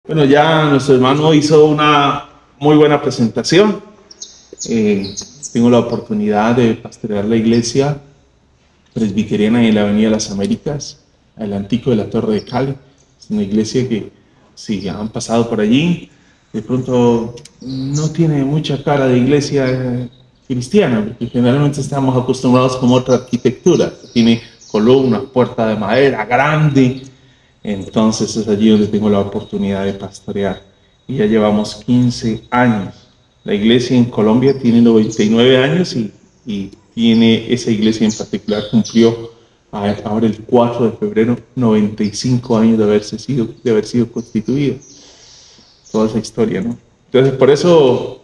Bueno, ya nuestro hermano hizo una muy buena presentación. Tengo la oportunidad de pastorear la iglesia presbiteriana en la Avenida Las Américas, el Antico de la Torre de Cali. Es una iglesia que, si han pasado por allí, de pronto no tiene mucha cara de iglesia cristiana, porque generalmente estamos acostumbrados con otra arquitectura. Tiene columnas, puerta de madera grande. Entonces es allí donde tengo la oportunidad de pastorear. Y ya llevamos 15 años. La iglesia en Colombia tiene 99 años y tiene esa iglesia en particular, cumplió ahora el 4 de febrero 95 años de haber sido constituida. Toda esa historia, ¿no? Entonces por eso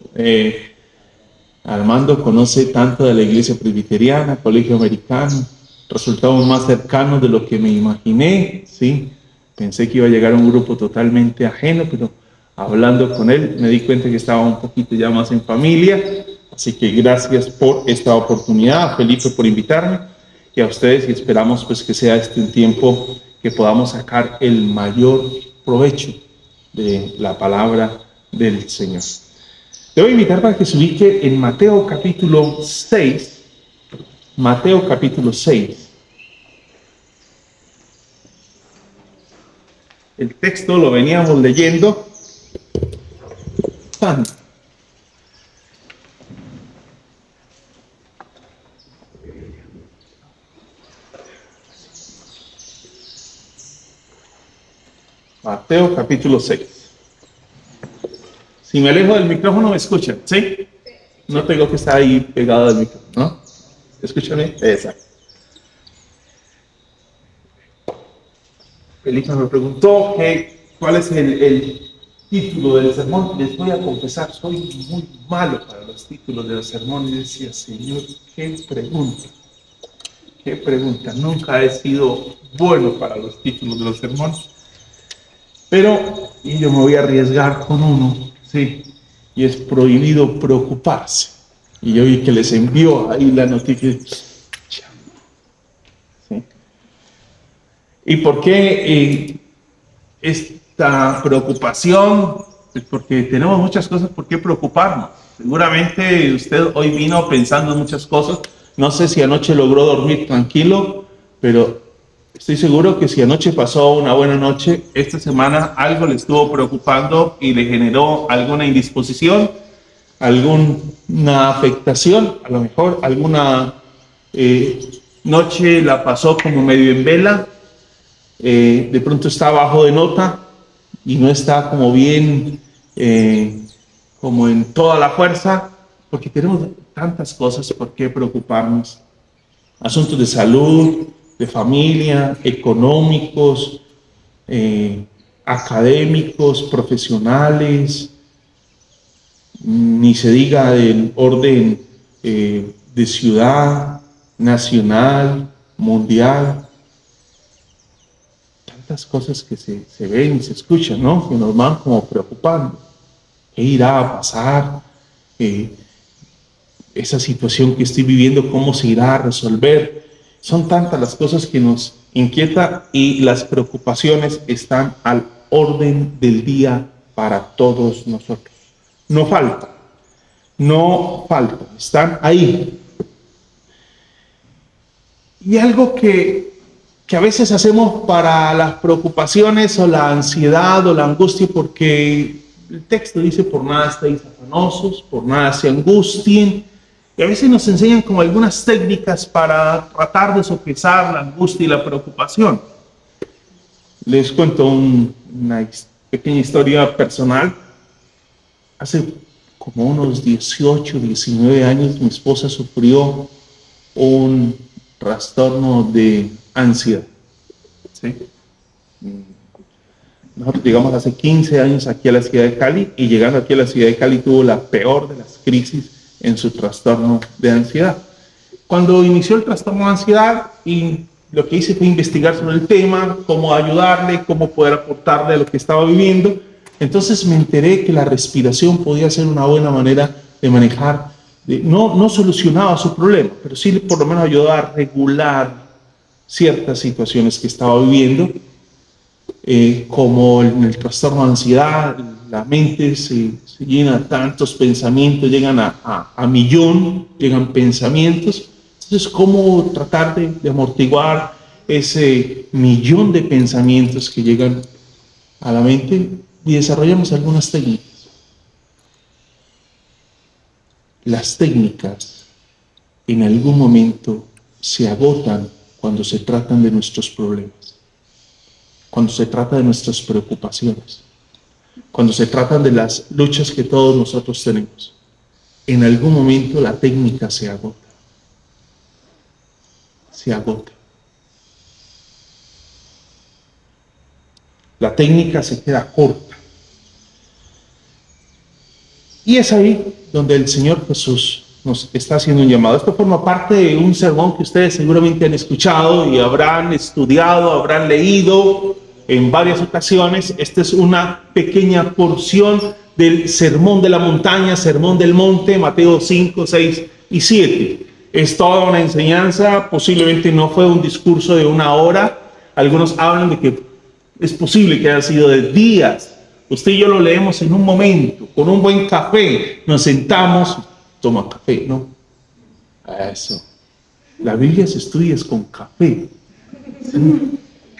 Armando conoce tanto de la iglesia presbiteriana, colegio americano, resultados más cercanos de lo que me imaginé, ¿sí? Pensé que iba a llegar un grupo totalmente ajeno, pero hablando con él me di cuenta que estaba un poquito ya más en familia. Así que gracias por esta oportunidad, a Felipe por invitarme y a ustedes, y esperamos pues que sea este un tiempo que podamos sacar el mayor provecho de la palabra del Señor. Te voy a invitar para que se ubique en Mateo capítulo 6. Mateo capítulo 6. El texto lo veníamos leyendo. Mateo capítulo 6. Si me alejo del micrófono, ¿me escuchan? ¿Sí? No tengo que estar ahí pegado al micrófono, ¿no? ¿Escúchame? Exacto. Felipe me preguntó cuál es el título del sermón. Les voy a confesar, soy muy malo para los títulos de los sermones. Y decía, Señor, qué pregunta. Qué pregunta. Nunca he sido bueno para los títulos de los sermones. Pero y yo me voy a arriesgar con uno, sí, y es prohibido preocuparse. Y yo vi que les envió ahí la noticia. ¿Sí? ¿Y por qué esta preocupación? Pues porque tenemos muchas cosas por qué preocuparnos. Seguramente usted hoy vino pensando en muchas cosas. No sé si anoche logró dormir tranquilo, pero estoy seguro que si anoche pasó una buena noche, esta semana algo le estuvo preocupando y le generó alguna indisposición, alguna afectación, a lo mejor alguna noche la pasó como medio en vela, de pronto está bajo de nota y no está como bien, como en toda la fuerza, porque tenemos tantas cosas por qué preocuparnos. Asuntos de salud, de familia, económicos, académicos, profesionales, ni se diga del orden de ciudad, nacional, mundial. Tantas cosas que se ven y se escuchan, ¿no? Que nos van como preocupando. ¿Qué irá a pasar? Esa situación que estoy viviendo, ¿cómo se irá a resolver? Son tantas las cosas que nos inquietan y las preocupaciones están al orden del día para todos nosotros. No faltan, están ahí. Y algo que a veces hacemos para las preocupaciones o la ansiedad o la angustia, porque el texto dice, por nada estéis afanosos, por nada se angustien. Y a veces nos enseñan como algunas técnicas para tratar de sopesar la angustia y la preocupación. Les cuento una pequeña historia personal. Hace como unos 18, 19 años mi esposa sufrió un trastorno de ansiedad. ¿Sí? Nosotros llegamos hace 15 años aquí a la ciudad de Cali y llegando aquí a la ciudad de Cali tuvo la peor de las crisis en su trastorno de ansiedad. Cuando inició el trastorno de ansiedad, y lo que hice fue investigar sobre el tema, cómo ayudarle, cómo poder aportarle a lo que estaba viviendo. Entonces me enteré que la respiración podía ser una buena manera de manejar, no solucionaba su problema, pero sí por lo menos ayudaba a regular ciertas situaciones que estaba viviendo. como en el trastorno de ansiedad, la mente se llena de tantos pensamientos, llegan a millón, llegan pensamientos. Entonces, ¿cómo tratar de amortiguar ese millón de pensamientos que llegan a la mente? Y desarrollamos algunas técnicas. Las técnicas en algún momento se agotan cuando se tratan de nuestros problemas, cuando se trata de nuestras preocupaciones, cuando se tratan de las luchas que todos nosotros tenemos. En algún momento la técnica se agota. Se agota. La técnica se queda corta. Y es ahí donde el Señor Jesús nos está haciendo un llamado. Esto forma parte de un sermón que ustedes seguramente han escuchado y habrán estudiado, habrán leído en varias ocasiones. Esta es una pequeña porción del Sermón de la Montaña, Sermón del Monte, Mateo 5, 6 y 7. Es toda una enseñanza, posiblemente no fue un discurso de una hora. Algunos hablan de que es posible que haya sido de días. Usted y yo lo leemos en un momento, con un buen café, nos sentamos, toma café, ¿no? Eso. La Biblia se estudia con café.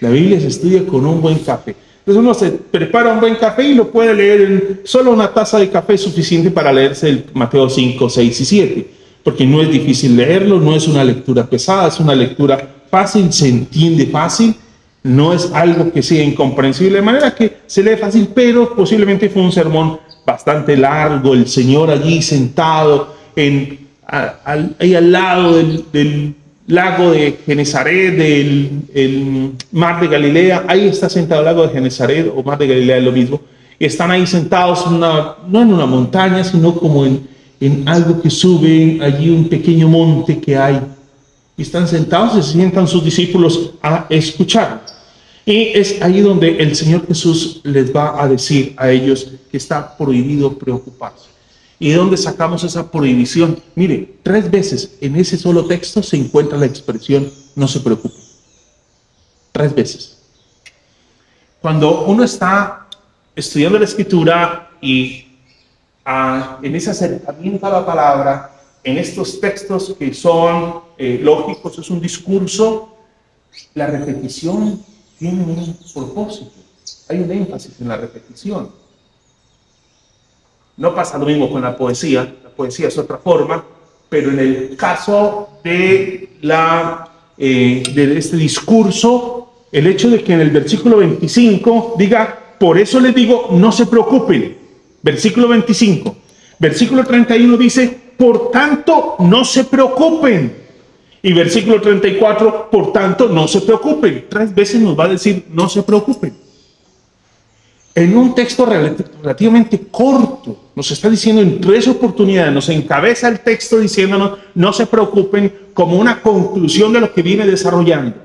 La Biblia se estudia con un buen café. Entonces uno se prepara un buen café y lo puede leer en solo una taza de café es suficiente para leerse el Mateo 5, 6 y 7. Porque no es difícil leerlo, no es una lectura pesada, es una lectura fácil, se entiende fácil. No es algo que sea incomprensible, de manera que se lee fácil, pero posiblemente fue un sermón bastante largo. El Señor allí sentado ahí al lado del lago de Genesaret, del mar de Galilea. Ahí está sentado el lago de Genesaret o mar de Galilea, es lo mismo. Y están ahí sentados, no en una montaña, sino como en algo que sube allí, un pequeño monte que hay. Y están sentados y se sientan sus discípulos a escuchar. Y es ahí donde el Señor Jesús les va a decir a ellos que está prohibido preocuparse. ¿Y de dónde sacamos esa prohibición? Mire, 3 veces en ese solo texto se encuentra la expresión no se preocupe. 3 veces. Cuando uno está estudiando la Escritura y en ese acercamiento a la palabra, en estos textos que son lógicos, es un discurso, la repetición tiene un propósito. Hay un énfasis en la repetición. No pasa lo mismo con la poesía. La poesía es otra forma, pero en el caso de este discurso, el hecho de que en el versículo 25 diga, por eso les digo, no se preocupen. Versículo 25. Versículo 31 dice, por tanto, no se preocupen. Y versículo 34, por tanto, no se preocupen. 3 veces nos va a decir, no se preocupen. En un texto relativamente corto, nos está diciendo en 3 oportunidades, nos encabeza el texto diciéndonos, no se preocupen, como una conclusión de lo que viene desarrollando.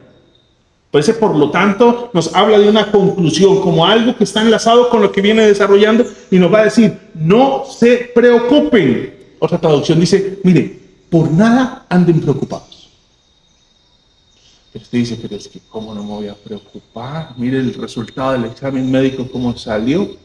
Entonces, por lo tanto, nos habla de una conclusión, como algo que está enlazado con lo que viene desarrollando, y nos va a decir, no se preocupen. Otra traducción dice, mire, por nada anden preocupados. Usted dice, pero es que ¿cómo no me voy a preocupar? Mire el resultado del examen médico, cómo salió.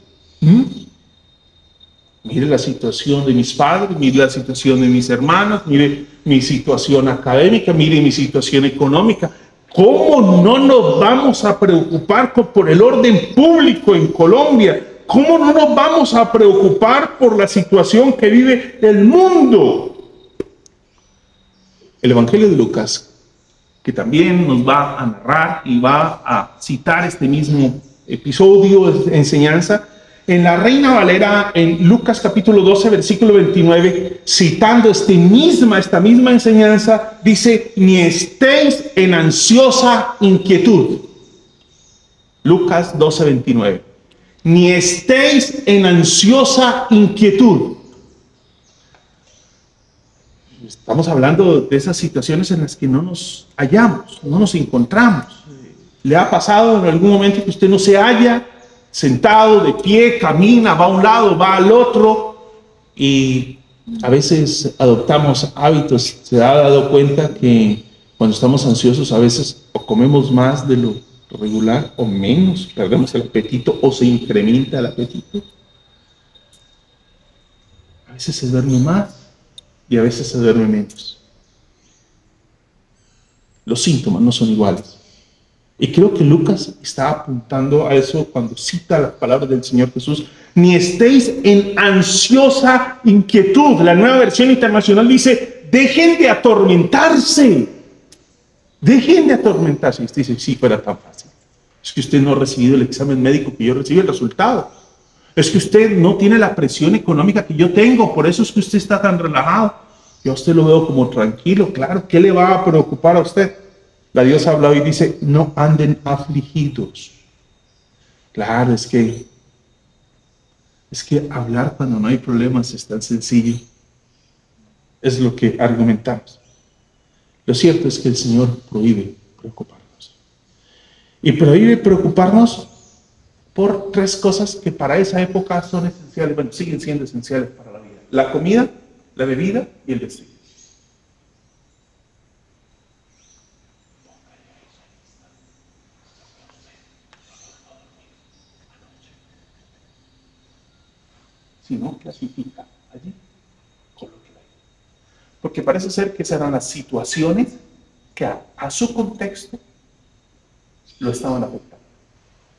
Mire la situación de mis padres, mire la situación de mis hermanos, mire mi situación académica, mire mi situación económica. ¿Cómo no nos vamos a preocupar por el orden público en Colombia? ¿Cómo no nos vamos a preocupar por la situación que vive el mundo? El Evangelio de Lucas, que también nos va a narrar y va a citar este mismo episodio de enseñanza, en la Reina Valera, en Lucas capítulo 12, versículo 29, citando esta misma enseñanza, dice, ni estéis en ansiosa inquietud. Lucas 12, 29. Ni estéis en ansiosa inquietud. Estamos hablando de esas situaciones en las que no nos hallamos, no nos encontramos. ¿Le ha pasado en algún momento que usted no se halla sentado, de pie, camina, va a un lado, va al otro? Y a veces adoptamos hábitos. Se ha dado cuenta que cuando estamos ansiosos a veces o comemos más de lo lo regular o menos, perdemos el apetito o se incrementa el apetito. A veces se duerme más y a veces se duerme menos. Los síntomas no son iguales. Y creo que Lucas está apuntando a eso cuando cita las palabras del Señor Jesús. Ni estéis en ansiosa inquietud. La Nueva Versión Internacional dice, dejen de atormentarse. Dejen de atormentarse. Y usted dice, sí, fuera tan fácil. Es que usted no ha recibido el examen médico que yo recibí, el resultado. Es que usted no tiene la presión económica que yo tengo, por eso es que usted está tan relajado. Yo a usted lo veo como tranquilo, claro. ¿Qué le va a preocupar a usted? La Dios habla hoy y dice, no anden afligidos. Claro, es que hablar cuando no hay problemas es tan sencillo. Es lo que argumentamos. Lo cierto es que el Señor prohíbe preocuparnos. Y prohíbe preocuparnos por tres cosas que para esa época son esenciales, bueno, siguen siendo esenciales para la vida. La comida, la bebida y el vestido. Si no clasifica allí, colóquelo ahí. Porque parece ser que esas eran las situaciones que a su contexto lo estaban afectando.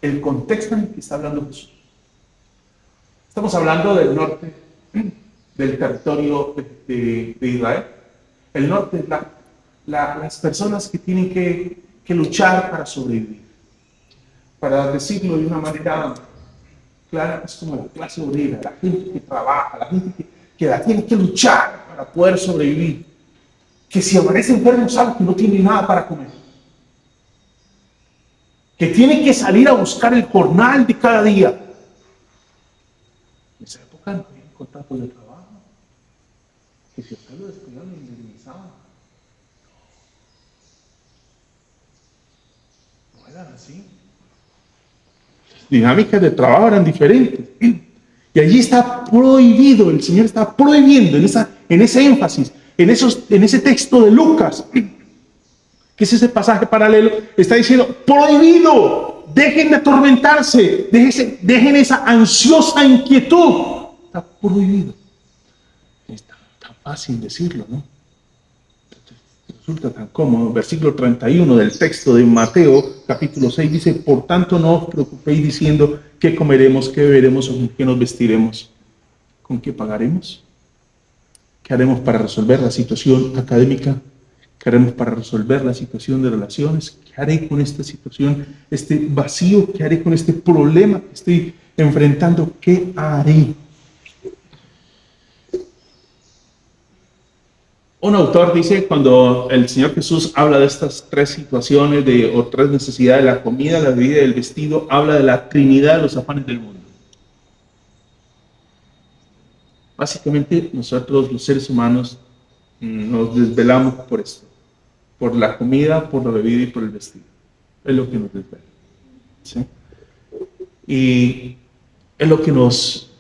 El contexto en el que está hablando Jesús. Estamos hablando del norte del territorio de Israel. El norte es las personas que tienen que luchar para sobrevivir. Para decirlo de una manera clara, es como la clase obrera, la gente que trabaja, la gente que la tiene que luchar para poder sobrevivir. Que si amanece enfermo sabe que no tiene nada para comer. Que tiene que salir a buscar el jornal de cada día. En esa época no había contratos de trabajo. Que si usted lo despedía, lo indemnizaban. No eran así. Las dinámicas de trabajo eran diferentes. Y allí está prohibido, el Señor está prohibiendo en ese énfasis, en ese texto de Lucas, que es ese pasaje paralelo, está diciendo, prohibido, dejen de atormentarse, dejen esa ansiosa inquietud. Está prohibido. Es tan fácil decirlo, ¿no? Resulta tan cómodo. Versículo 31 del texto de Mateo, capítulo 6, dice, por tanto no os preocupéis diciendo qué comeremos, qué beberemos o con qué nos vestiremos. ¿Con qué pagaremos? ¿Qué haremos para resolver la situación académica? ¿Qué haremos para resolver la situación de relaciones? ¿Qué haré con esta situación, este vacío? ¿Qué haré con este problema que estoy enfrentando? ¿Qué haré? Un autor dice, cuando el Señor Jesús habla de estas tres situaciones o tres necesidades, la comida, la bebida y el vestido, habla de la trinidad de los afanes del mundo. Básicamente, nosotros los seres humanos nos desvelamos por esto, por la comida, por la bebida y por el vestido. Es lo que nos desvela. ¿Sí? Y es lo que nos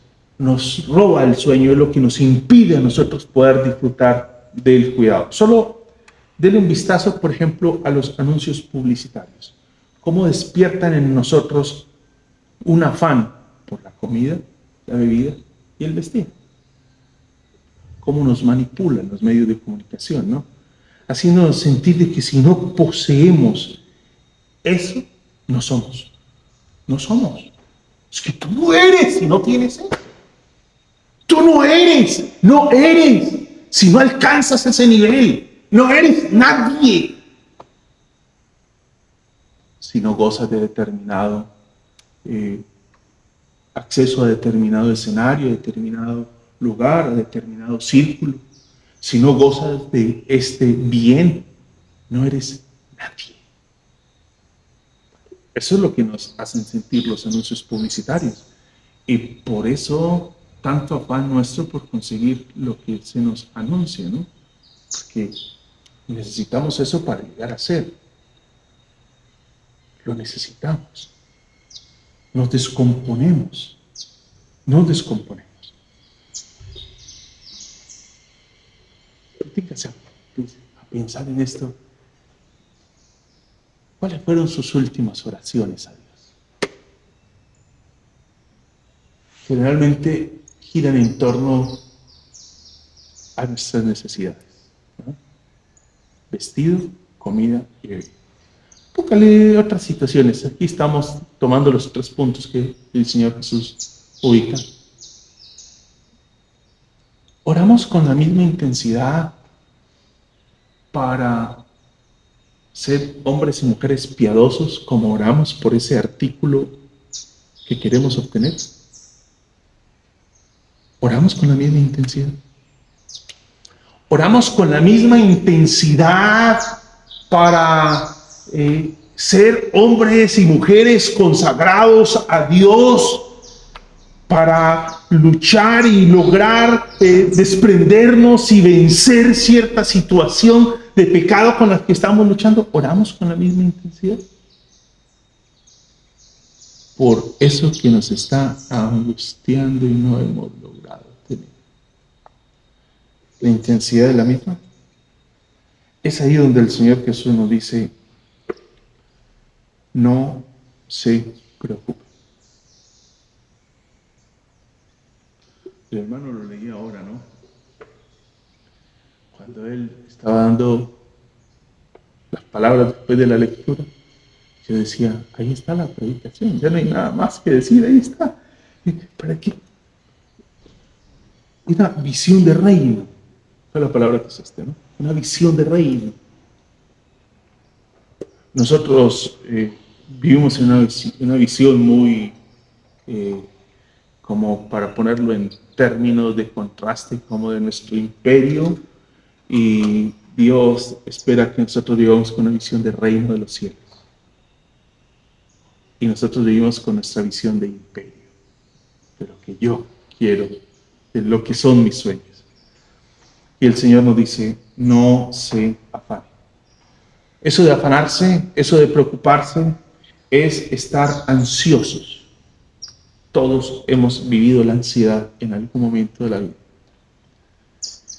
roba el sueño, es lo que nos impide a nosotros poder disfrutar del cuidado. Solo denle un vistazo, por ejemplo, a los anuncios publicitarios. Cómo despiertan en nosotros un afán por la comida, la bebida y el vestido. Cómo nos manipulan los medios de comunicación, ¿no? Haciéndonos sentir de que si no poseemos eso, no somos. No somos. Es que tú no eres si no tienes eso. Tú no eres si no alcanzas ese nivel. No eres nadie si no gozas de determinado acceso a determinado escenario, a determinado lugar, a determinado círculo. Si no gozas de este bien, no eres nadie. Eso es lo que nos hacen sentir los anuncios publicitarios. Y por eso tanto afán nuestro por conseguir lo que se nos anuncia, ¿no? Porque necesitamos eso para llegar a ser. Lo necesitamos. Nos descomponemos. Fíjense a pensar en esto. ¿Cuáles fueron sus últimas oraciones a Dios? Generalmente giran en torno a nuestras necesidades, ¿no? Vestido, comida y bebida. Póngale otras situaciones. Aquí estamos tomando los 3 puntos que el Señor Jesús ubica. Oramos con la misma intensidad para ser hombres y mujeres piadosos como oramos por ese artículo que queremos obtener. Oramos con la misma intensidad. Oramos con la misma intensidad para ser hombres y mujeres consagrados a Dios, para luchar y lograr desprendernos y vencer cierta situación de pecado con la que estamos luchando. Oramos con la misma intensidad por eso que nos está angustiando y no hemos logrado tener. La intensidad es la misma. Es ahí donde el Señor Jesús nos dice: no se preocupe. El hermano lo leía ahora, ¿no? Cuando él estaba dando las palabras después de la lectura, yo decía: ahí está la predicación, ya no hay nada más que decir, ahí está. ¿Para qué? Una visión de reino, fue la palabra que usaste, ¿no? Una visión de reino. Nosotros vivimos en una visión muy, como para ponerlo en términos de contraste, como de nuestro imperio, y Dios espera que nosotros vivamos con una visión de reino de los cielos. Y nosotros vivimos con nuestra visión de imperio, de lo que yo quiero, de lo que son mis sueños. Y el Señor nos dice: no se afane. Eso de afanarse, eso de preocuparse, es estar ansiosos. Todos hemos vivido la ansiedad en algún momento de la vida.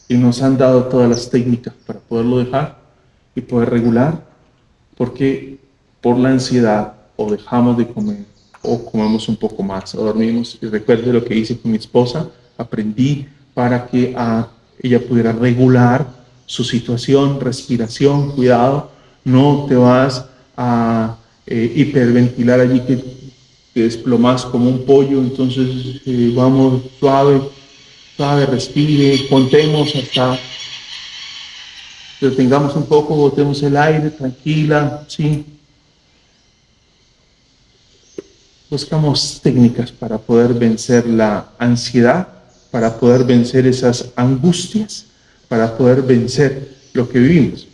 Y nos han dado todas las técnicas para poderlo dejar y poder regular, porque por la ansiedad o dejamos de comer, o comemos un poco más, o dormimos. Y recuerdo lo que hice con mi esposa: aprendí para que ella pudiera regular su situación, respiración, cuidado. No te vas a hiperventilar allí que te desplomas como un pollo. Entonces vamos suave, suave, respire, contemos hasta que detengamos un poco, botemos el aire, tranquila, ¿sí? Buscamos técnicas para poder vencer la ansiedad, para poder vencer esas angustias, para poder vencer lo que vivimos.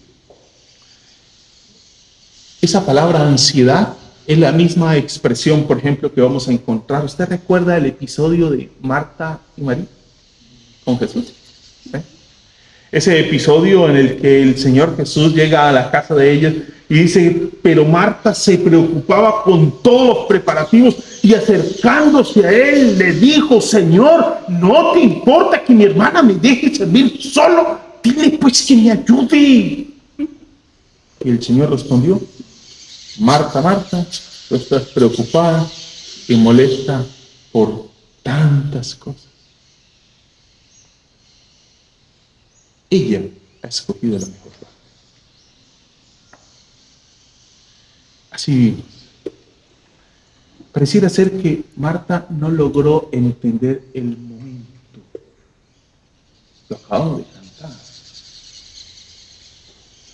Esa palabra ansiedad es la misma expresión, por ejemplo, que vamos a encontrar. ¿Usted recuerda el episodio de Marta y María con Jesús? ¿Sí? Ese episodio en el que el Señor Jesús llega a la casa de ellas y dice: pero Marta se preocupaba con todos los preparativos, y acercándose a él le dijo: Señor, ¿no te importa que mi hermana me deje servir solo? Dile pues que me ayude. Y el Señor respondió: Marta, Marta, tú estás preocupada y molesta por tantas cosas. Ella ha escogido la mejor parte. Así vivimos. Pareciera ser que Marta no logró entender el momento. Lo acabamos de cantar.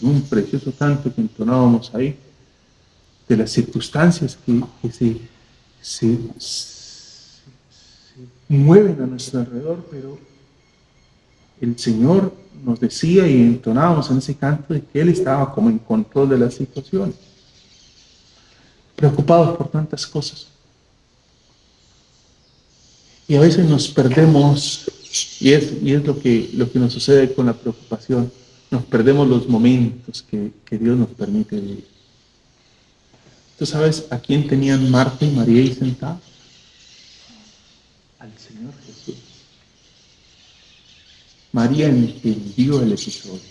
Un precioso canto que entonábamos ahí, de las circunstancias que se mueven a nuestro alrededor, pero el Señor nos decía y entonábamos en ese canto de que Él estaba como en control de la situación, preocupados por tantas cosas. Y a veces nos perdemos, y es lo que nos sucede con la preocupación. Nos perdemos los momentos que Dios nos permite vivir. ¿Tú sabes a quién tenían Marta y María ahí sentados? Al Señor Jesús. María entendió el episodio.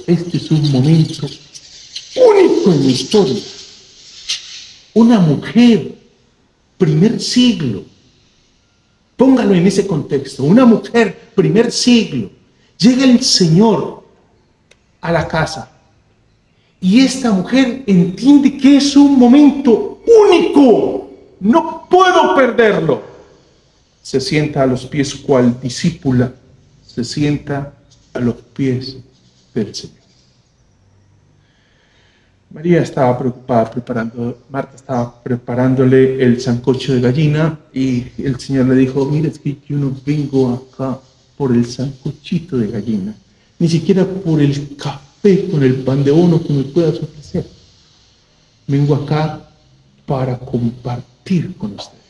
Este es un momento único único en la historia. Una mujer, primer siglo. Póngalo en ese contexto. Una mujer, primer siglo. Llega el Señor a la casa. Y esta mujer entiende que es un momento único. No puedo perderlo. Se sienta a los pies cual discípula. Se sienta a los pies del Señor. Marta estaba preparándole el sancocho de gallina y el Señor le dijo, mira, es que yo no vengo acá por el sancochito de gallina, ni siquiera por el café con el pan de bono que me puedas ofrecer. Vengo acá para compartir con ustedes.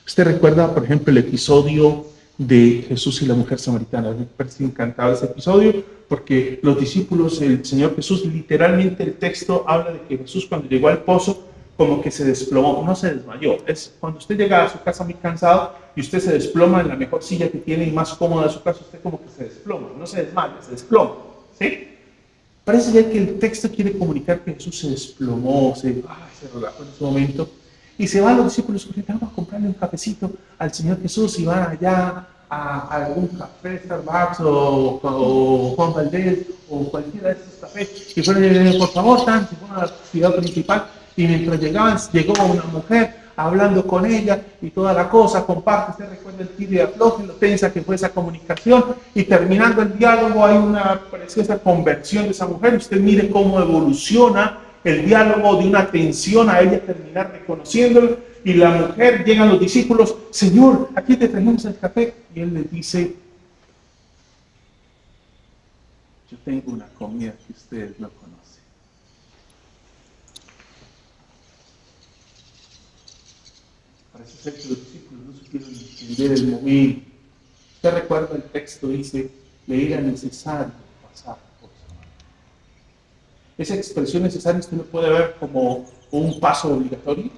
¿Usted recuerda, por ejemplo, el episodio de Jesús y la mujer samaritana? Me parece encantado ese episodio porque los discípulos, el Señor Jesús, literalmente el texto habla de que Jesús cuando llegó al pozo como que se desplomó, no se desmayó. Es cuando usted llega a su casa muy cansado y usted se desploma en la mejor silla que tiene y más cómoda de su casa, usted como que se desploma, no se desmaya, se desploma, ¿sí? Parece ya que el texto quiere comunicar que Jesús se desplomó, se relajó en ese momento. Y se van los discípulos corriendo, vamos a comprarle un cafecito al Señor Jesús y van allá a algún café, Starbucks o Juan Valdez o cualquiera de esos cafés. Y fueron, por favor, tanto, fueron a la ciudad principal. Y mientras llegaban, llegó una mujer hablando con ella y toda la cosa, comparte, usted recuerda el tibio y afloje, lo tensa que fue esa comunicación. Y terminando el diálogo hay una preciosa conversión de esa mujer. Usted mire cómo evoluciona el diálogo de una tensión a ella terminar reconociéndolo, y la mujer, llegan los discípulos, Señor, aquí te trajimos el café, y él les dice, yo tengo una comida que ustedes no conocen. Parece ser que los discípulos no supieron entender el momento. Usted recuerda el texto, dice, le era necesario pasar por Samaria. Esa expresión necesaria usted lo puede ver como un paso obligatorio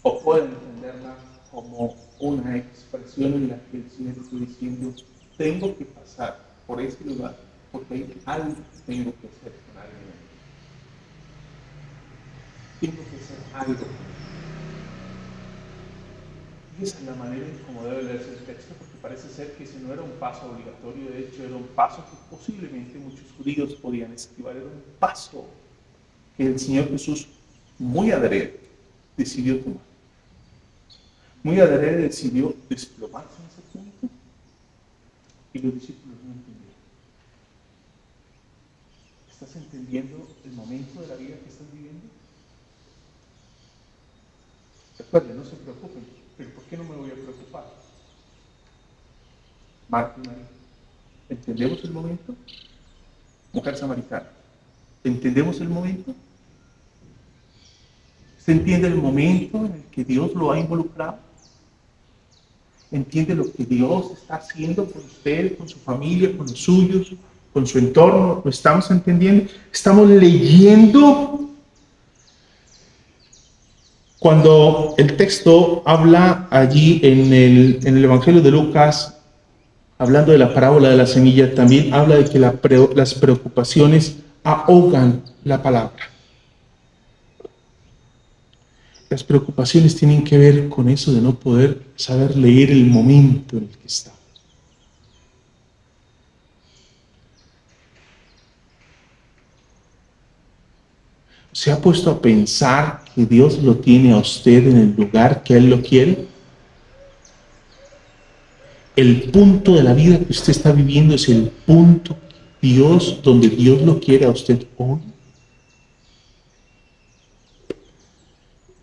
o puede entenderla como una expresión en la que el Señor está diciendo, tengo que pasar por ese lugar porque hay algo que tengo que hacer con alguien. Tengo que hacer algo. Y esa es la manera en cómo debe leerse el texto, porque parece ser que ese no era un paso obligatorio, de hecho era un paso que posiblemente muchos judíos podían esquivar, era un paso que el Señor Jesús muy adrede decidió tomar. Muy adrede decidió desplomarse en ese punto y los discípulos no entendieron. ¿Estás entendiendo el momento de la vida que estás viviendo? Recuerden, no se preocupen, pero ¿por qué no me voy a preocupar? Marta y María, ¿entendemos el momento? Mujer samaritana, ¿entendemos el momento? ¿Se entiende el momento en el que Dios lo ha involucrado? ¿Entiende lo que Dios está haciendo con usted, con su familia, con los suyos, con su entorno? ¿Lo estamos entendiendo? ¿Estamos leyendo? Cuando el texto habla allí en el Evangelio de Lucas, hablando de la parábola de la semilla, también habla de que las preocupaciones ahogan la palabra. Las preocupaciones tienen que ver con eso de no poder saber leer el momento en el que estamos. ¿Se ha puesto a pensar que Dios lo tiene a usted en el lugar que Él lo quiere? El punto de la vida que usted está viviendo es el punto donde Dios lo quiere a usted hoy.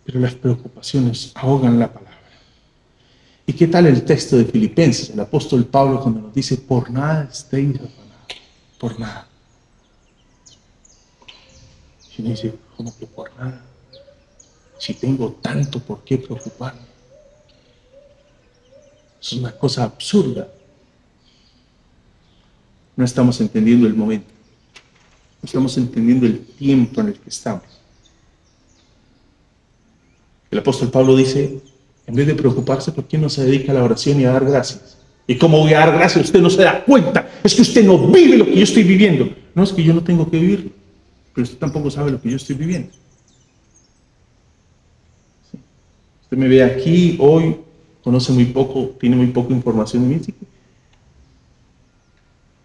Pero las preocupaciones ahogan la palabra. ¿Y qué tal el texto de Filipenses? El apóstol Pablo cuando nos dice, por nada estéis afanados, por nada. Y uno dice, ¿cómo que por nada? Si tengo tanto por qué preocuparme. Es una cosa absurda. No estamos entendiendo el momento. No estamos entendiendo el tiempo en el que estamos. El apóstol Pablo dice, en vez de preocuparse, ¿por qué no se dedica a la oración y a dar gracias? ¿Y cómo voy a dar gracias? Usted no se da cuenta. Es que usted no vive lo que yo estoy viviendo. No, es que yo no tengo que vivir. pero usted tampoco sabe lo que yo estoy viviendo. ¿Sí? Usted me ve aquí hoy, conoce muy poco, tiene muy poca información de mí. ¿Sí?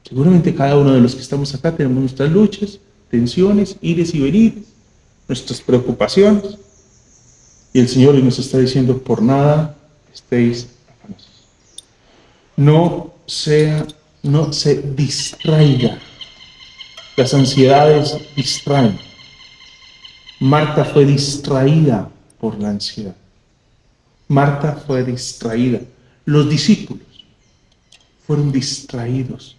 Seguramente cada uno de los que estamos acá tenemos nuestras luchas, tensiones, ires y venires, nuestras preocupaciones. Y el Señor nos está diciendo, por nada estéis afanosos. No se distraiga. Las ansiedades distraen. Marta fue distraída por la ansiedad. Marta fue distraída. Los discípulos fueron distraídos.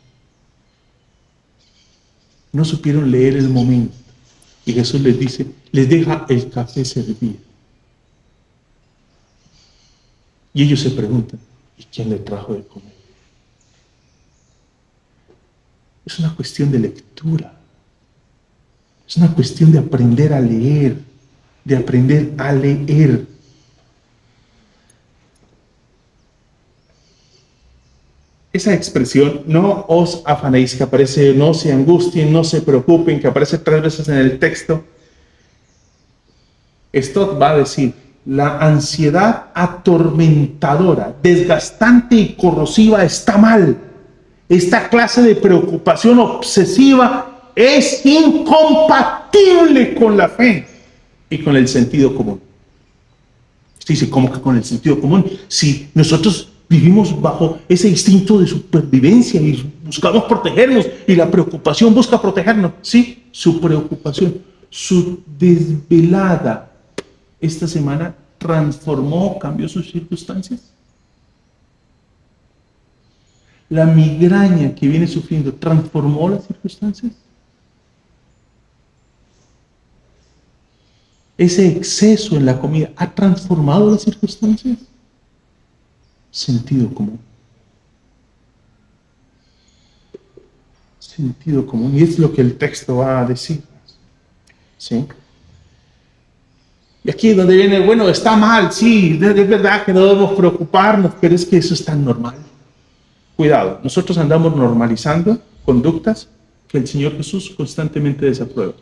No supieron leer el momento. Y Jesús les dice, les deja el café servido. Y ellos se preguntan, ¿y quién le trajo de comer? Es una cuestión de lectura. Es una cuestión de aprender a leer. De aprender a leer. Esa expresión, no os afanéis, que aparece, no se angustien, no se preocupen, que aparece 3 veces en el texto. Esto va a decir, la ansiedad atormentadora, desgastante y corrosiva está mal. Esta clase de preocupación obsesiva es incompatible con la fe y con el sentido común. Sí, ¿cómo que con el sentido común? Si nosotros vivimos bajo ese instinto de supervivencia y buscamos protegernos y la preocupación busca protegernos. Sí, su preocupación, su desvelada esta semana transformó, cambió sus circunstancias. La migraña que viene sufriendo transformó las circunstancias. Ese exceso en la comida ha transformado las circunstancias. Sentido común. Sentido común. Y es lo que el texto va a decir. ¿Sí? Y aquí es donde viene, bueno, está mal, sí, es verdad que no debemos preocuparnos, pero es que eso es tan normal. Cuidado, nosotros andamos normalizando conductas que el Señor Jesús constantemente desaprueba.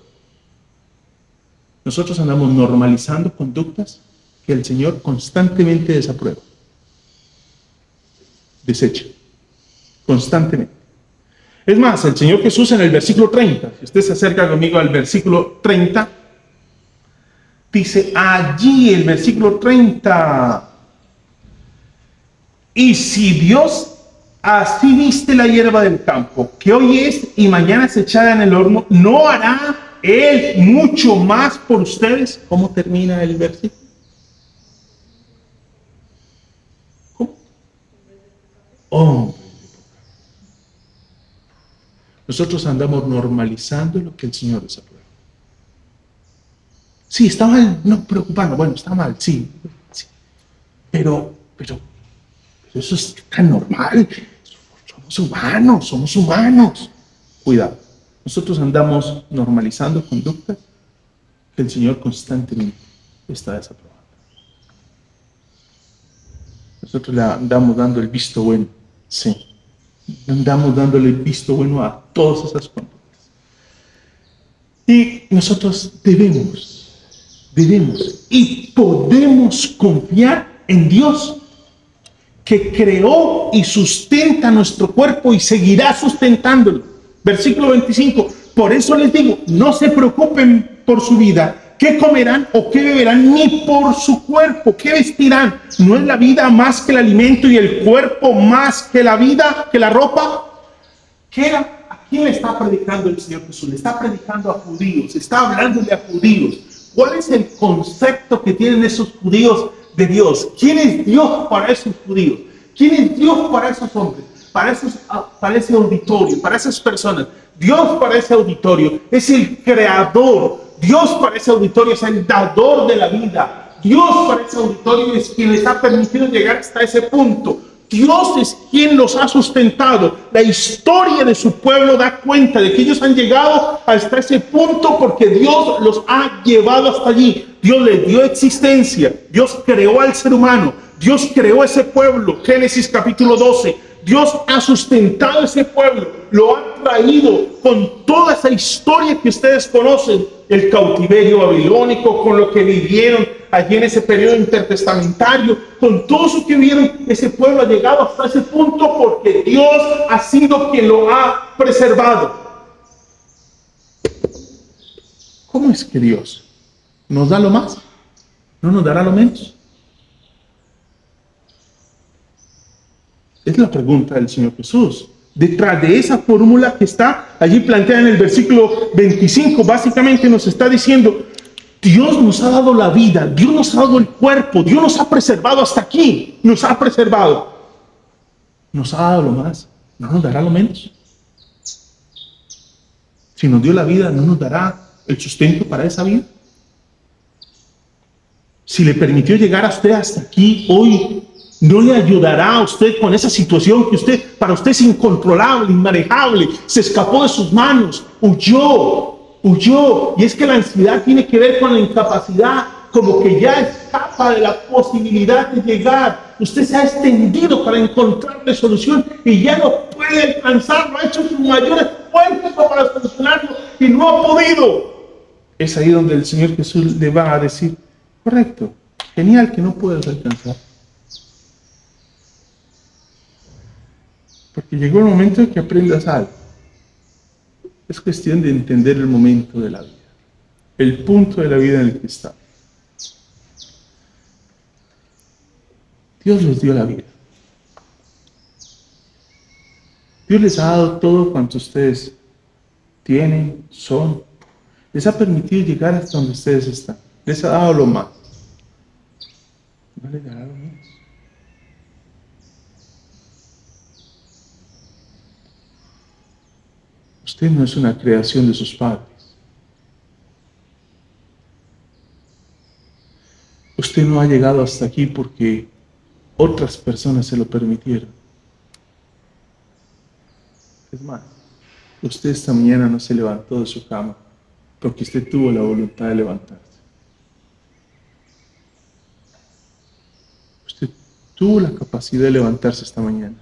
Nosotros andamos normalizando conductas que el Señor constantemente desaprueba. Desecha. Constantemente. Es más, el Señor Jesús en el versículo 30, si usted se acerca conmigo al versículo 30, dice allí el versículo 30, y si Dios así viste la hierba del campo, que hoy es y mañana es echada en el horno, ¿no hará Él mucho más por ustedes? ¿Cómo termina el versículo? ¿Cómo? Hombre. Nosotros andamos normalizando lo que el Señor desaprueba. Sí, está mal, no preocupando. Bueno, está mal, sí. Pero eso es tan normal. Somos humanos. Cuidado. Nosotros andamos normalizando conductas que el Señor constantemente está desaprobando. Nosotros le andamos dando el visto bueno. Sí. Andamos dándole el visto bueno a todas esas conductas. Y nosotros debemos y podemos confiar en Dios, que creó y sustenta nuestro cuerpo y seguirá sustentándolo. Versículo 25. Por eso les digo, no se preocupen por su vida, qué comerán o qué beberán, ni por su cuerpo, qué vestirán. ¿No es la vida más que el alimento y el cuerpo más que la vida, que la ropa? ¿A quién le está predicando el Señor Jesús? Le está predicando a judíos, está hablándole a judíos. ¿Cuál es el concepto que tienen esos judíos de Dios? ¿Quién es Dios para esos judíos? ¿Quién es Dios para esos hombres? Para ese auditorio, para esas personas. Dios para ese auditorio es el creador. Dios para ese auditorio es el dador de la vida. Dios para ese auditorio es quien les ha permitido llegar hasta ese punto. Dios es quien los ha sustentado. La historia de su pueblo da cuenta de que ellos han llegado hasta ese punto porque Dios los ha llevado hasta allí. Dios les dio existencia. Dios creó al ser humano. Dios creó ese pueblo. Génesis capítulo 12. Dios ha sustentado a ese pueblo, lo ha traído con toda esa historia que ustedes conocen, el cautiverio babilónico, con lo que vivieron allí en ese periodo intertestamentario, con todo eso que vieron. Ese pueblo ha llegado hasta ese punto porque Dios ha sido quien lo ha preservado. ¿Cómo es que Dios nos da lo más? ¿No nos dará lo menos? Es la pregunta del Señor Jesús. Detrás de esa fórmula que está allí planteada en el versículo 25, básicamente nos está diciendo: Dios nos ha dado la vida, Dios nos ha dado el cuerpo, Dios nos ha preservado hasta aquí, nos ha preservado. Nos ha dado lo más, ¿no nos dará lo menos? Si nos dio la vida, ¿no nos dará el sustento para esa vida? Si le permitió llegar a usted hasta aquí hoy, ¿no le ayudará a usted con esa situación que para usted es incontrolable, inmanejable, se escapó de sus manos, huyó? Y es que la ansiedad tiene que ver con la incapacidad, como que ya escapa de la posibilidad de llegar. Usted se ha extendido para encontrarle solución y ya no puede alcanzarlo, ha hecho sus mayores esfuerzos para solucionarlo y no ha podido. Es ahí donde el Señor Jesús le va a decir: correcto, genial que no puedes alcanzar. Porque llegó el momento en que aprendas algo. Es cuestión de entender el momento de la vida, el punto de la vida en el que está. Dios les dio la vida. Dios les ha dado todo cuanto ustedes tienen, son. Les ha permitido llegar hasta donde ustedes están. Les ha dado lo más. ¿No les dará lo menos? Usted no es una creación de sus padres. Usted no ha llegado hasta aquí porque otras personas se lo permitieron. Es más, usted esta mañana no se levantó de su cama porque usted tuvo la voluntad de levantarse. Usted tuvo la capacidad de levantarse esta mañana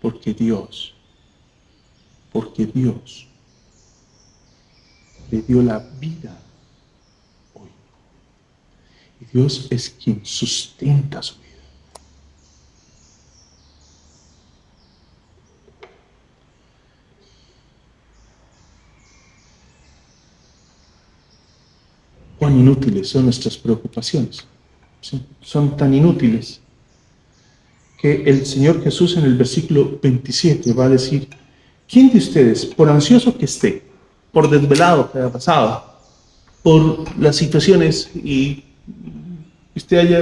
porque Dios le dio la vida hoy. Y Dios es quien sustenta su vida. Cuán inútiles son nuestras preocupaciones. ¿Sí? Son tan inútiles que el Señor Jesús en el versículo 27 va a decir: ¿quién de ustedes, por ansioso que esté, por desvelado que haya pasado, por las situaciones y usted haya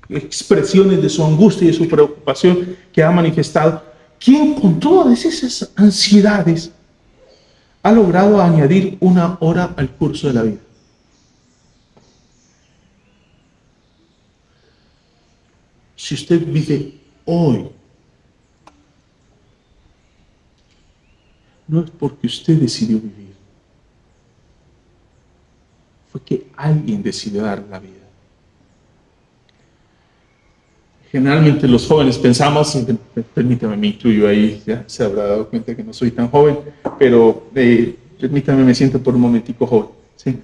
expresiones de su angustia y de su preocupación que ha manifestado, quién con todas esas ansiedades ha logrado añadir una hora al curso de la vida? Si usted vive hoy, no es porque usted decidió vivir, fue que alguien decidió dar la vida. Generalmente los jóvenes pensamos, permítame, me incluyo ahí, ya se habrá dado cuenta que no soy tan joven, pero permítame, me siento por un momentico joven, ¿sí?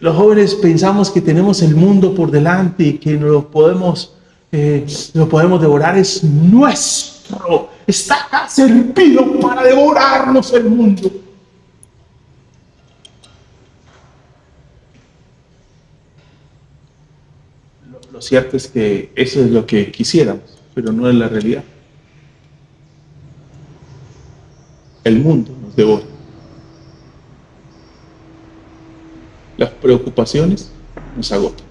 Los jóvenes pensamos que tenemos el mundo por delante y que lo podemos devorar, es nuestro, está acá servido para devorarnos el mundo. Lo cierto es que eso es lo que quisiéramos, pero no es la realidad. El mundo nos devora. Las preocupaciones nos agotan.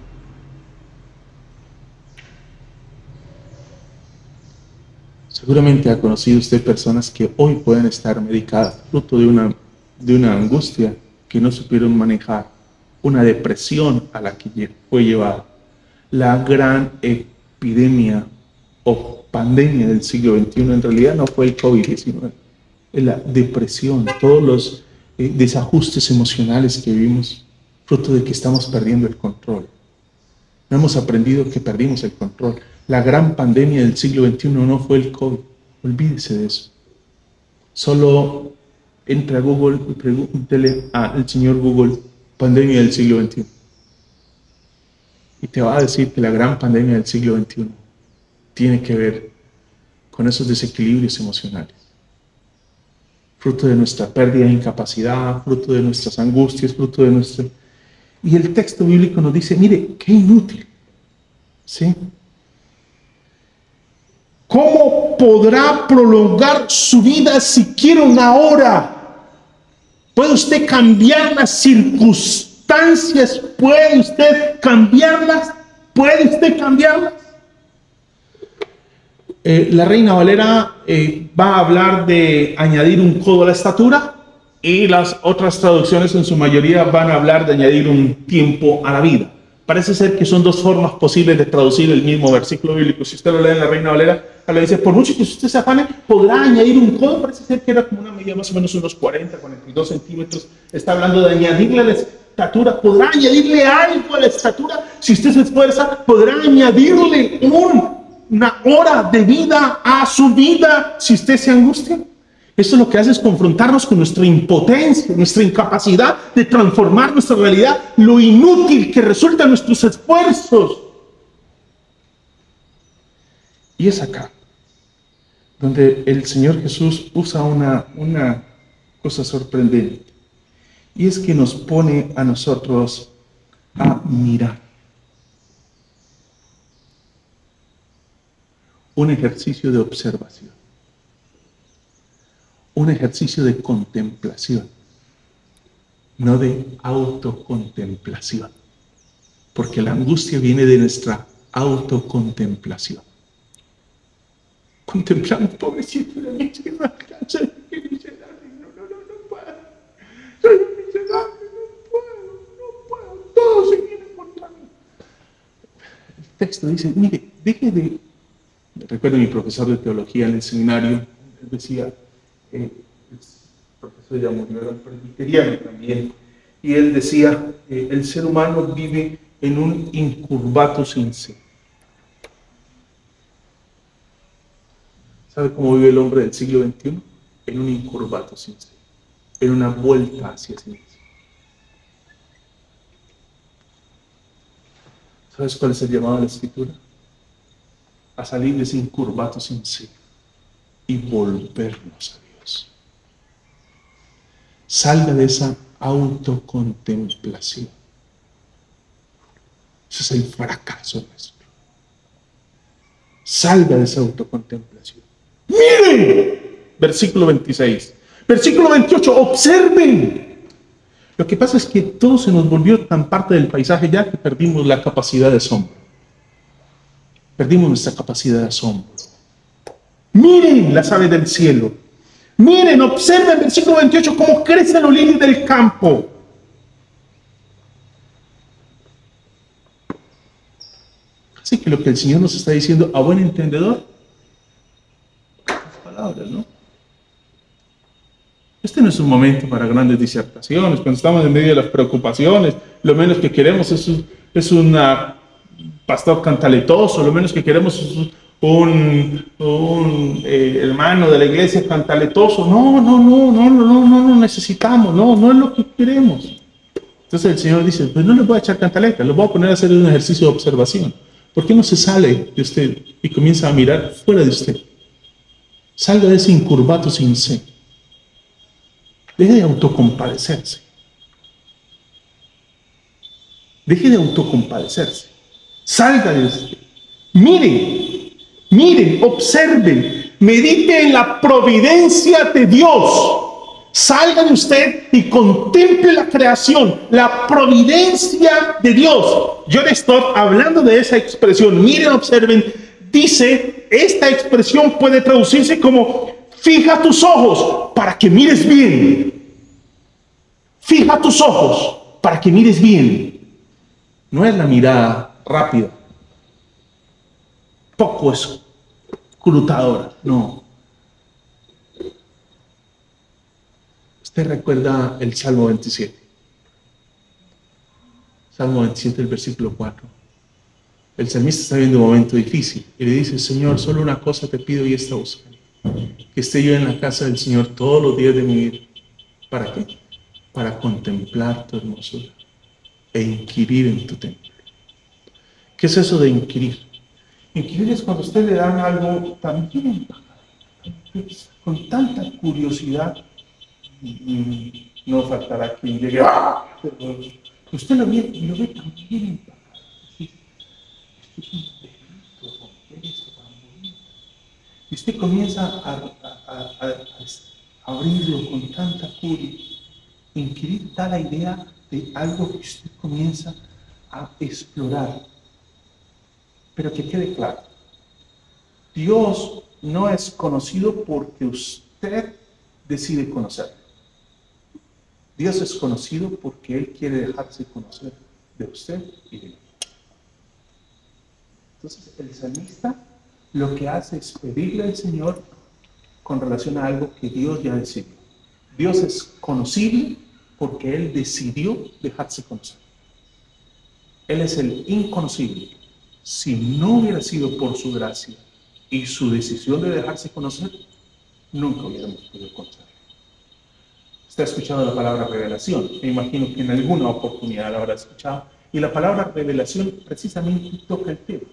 Seguramente ha conocido usted personas que hoy pueden estar medicadas, fruto de una angustia que no supieron manejar, una depresión a la que fue llevada. La gran epidemia o pandemia del siglo XXI en realidad no fue el COVID-19, es la depresión, todos los desajustes emocionales que vivimos, fruto de que estamos perdiendo el control. No hemos aprendido que perdimos el control. La gran pandemia del siglo XXI no fue el COVID. Olvídese de eso. Solo entre a Google y pregúntele al señor Google, pandemia del siglo XXI. Y te va a decir que la gran pandemia del siglo XXI tiene que ver con esos desequilibrios emocionales. Fruto de nuestra pérdida de incapacidad, fruto de nuestras angustias, fruto de nuestro... Y el texto bíblico nos dice, mire, qué inútil. ¿Sí? ¿Cómo podrá prolongar su vida siquiera una hora? ¿Puede usted cambiar las circunstancias? ¿Puede usted cambiarlas? ¿Puede usted cambiarlas? La Reina Valera va a hablar de añadir un codo a la estatura, y las otras traducciones en su mayoría van a hablar de añadir un tiempo a la vida. Parece ser que son dos formas posibles de traducir el mismo versículo bíblico. Si usted lo lee en la Reina Valera, le dice, por mucho que usted se afane, podrá añadir un codo. Parece ser que era como una medida más o menos unos 42 centímetros. Está hablando de añadirle a la estatura. Podrá añadirle algo a la estatura. Si usted se esfuerza, podrá añadirle una hora de vida a su vida si usted se angustia. Esto lo que hace es confrontarnos con nuestra impotencia, nuestra incapacidad de transformar nuestra realidad, lo inútil que resultan nuestros esfuerzos. Y es acá donde el Señor Jesús usa una cosa sorprendente. Y es que nos pone a nosotros a mirar. Un ejercicio de observación. Un ejercicio de contemplación, no de autocontemplación, porque la angustia viene de nuestra autocontemplación. Contemplamos, pobrecito, la miserable, soy miserable, no puedo, soy miserable, no puedo, todo se viene contra mí. El texto dice, mire, deje de... Recuerdo a mi profesor de teología en el seminario, él decía, el profesor ya murió, era un presbiteriano también, y él decía, el ser humano vive en un incurvatus in se. ¿Sabe cómo vive el hombre del siglo XXI? En un incurvatus in se, en una vuelta hacia sí mismo. ¿Sabes cuál es el llamado de la Escritura? A salir de ese incurvatus in se y volvernos a Dios. Salga de esa autocontemplación. Ese es el fracaso nuestro. Salga de esa autocontemplación. Miren, versículo 26. Versículo 28, observen. Lo que pasa es que todo se nos volvió tan parte del paisaje ya que perdimos la capacidad de asombro. Perdimos nuestra capacidad de asombro. Miren las aves del cielo. Miren, observen, versículo 28, cómo crecen los lirios del campo. Así que lo que el Señor nos está diciendo a buen entendedor, las palabras, ¿no? Este no es un momento para grandes disertaciones. Cuando estamos en medio de las preocupaciones, lo menos que queremos es un pastor cantaletoso, lo menos que queremos es un hermano de la iglesia cantaletoso. No necesitamos, no es lo que queremos. Entonces el Señor dice, pues no les voy a echar cantaleta, los voy a poner a hacer un ejercicio de observación. ¿Por qué no se sale de usted y comienza a mirar fuera de usted? Salga de ese incurvatus in se. Deje de autocompadecerse. Deje de autocompadecerse. Salga de usted. Miren, observen, medite en la providencia de Dios. Salga de usted y contemple la creación, la providencia de Dios. John Stott, hablando de esa expresión, miren, observen, dice, esta expresión puede traducirse como, fija tus ojos para que mires bien. Fija tus ojos para que mires bien. No es la mirada rápida, poco escrutadora, no. Usted recuerda el Salmo 27. Salmo 27, el versículo 4. El salmista está viviendo un momento difícil y le dice: Señor, solo una cosa te pido y esta busco, que esté yo en la casa del Señor todos los días de mi vida. ¿Para qué? Para contemplar tu hermosura e inquirir en tu templo. ¿Qué es eso de inquirir? Inquirir es cuando a usted le dan algo tan bien empacado, con tanta curiosidad, y no faltará quien llegue, ¡ah! Pero usted lo ve tan bien empacado. Esto es un delito, romper esto para morir. Y usted comienza a abrirlo con tanta furia. Inquirir da la idea de algo que usted comienza a explorar. Pero que quede claro, Dios no es conocido porque usted decide conocerlo. Dios es conocido porque Él quiere dejarse conocer de usted y de mí. Entonces, el salmista lo que hace es pedirle al Señor con relación a algo que Dios ya decidió. Dios es conocible porque Él decidió dejarse conocer. Él es el inconocible. Si no hubiera sido por su gracia y su decisión de dejarse conocer, nunca hubiéramos podido conocerlo. Usted ha escuchado la palabra revelación. Me imagino que en alguna oportunidad la habrá escuchado. Y la palabra revelación precisamente toca el tema.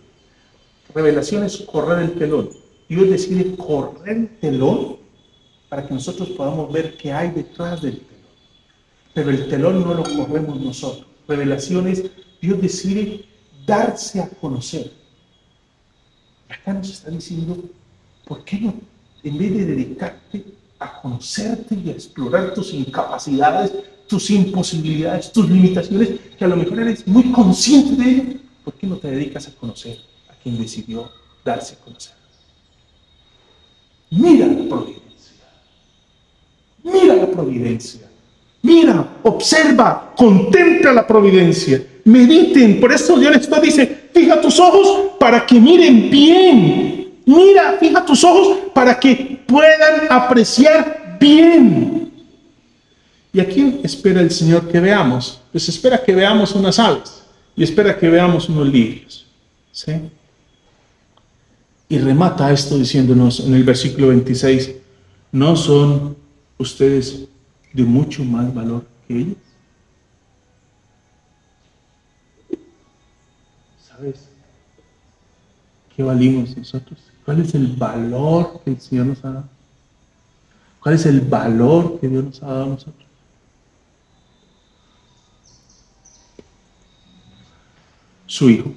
Revelación es correr el telón. Dios decide correr el telón para que nosotros podamos ver qué hay detrás del telón. Pero el telón no lo corremos nosotros. Revelación es Dios decide darse a conocer. Acá nos está diciendo, ¿por qué no, en vez de dedicarte a conocerte y a explorar tus incapacidades, tus imposibilidades, tus limitaciones, que a lo mejor eres muy consciente de ello, ¿por qué no te dedicas a conocer a quien decidió darse a conocer? Mira la providencia. Mira la providencia. Mira, observa, contempla la providencia. Mediten. Por eso Dios les dice: fija tus ojos para que miren bien. Mira, fija tus ojos para que puedan apreciar bien. ¿Y a quién espera el Señor que veamos? Pues espera que veamos unas aves y espera que veamos unos lirios. ¿Sí? Y remata esto diciéndonos en el versículo 26, ¿no son ustedes de mucho más valor que ellos? ¿Sabes qué valimos nosotros? ¿Cuál es el valor que el Señor nos ha dado? ¿Cuál es el valor que Dios nos ha dado a nosotros? Su Hijo.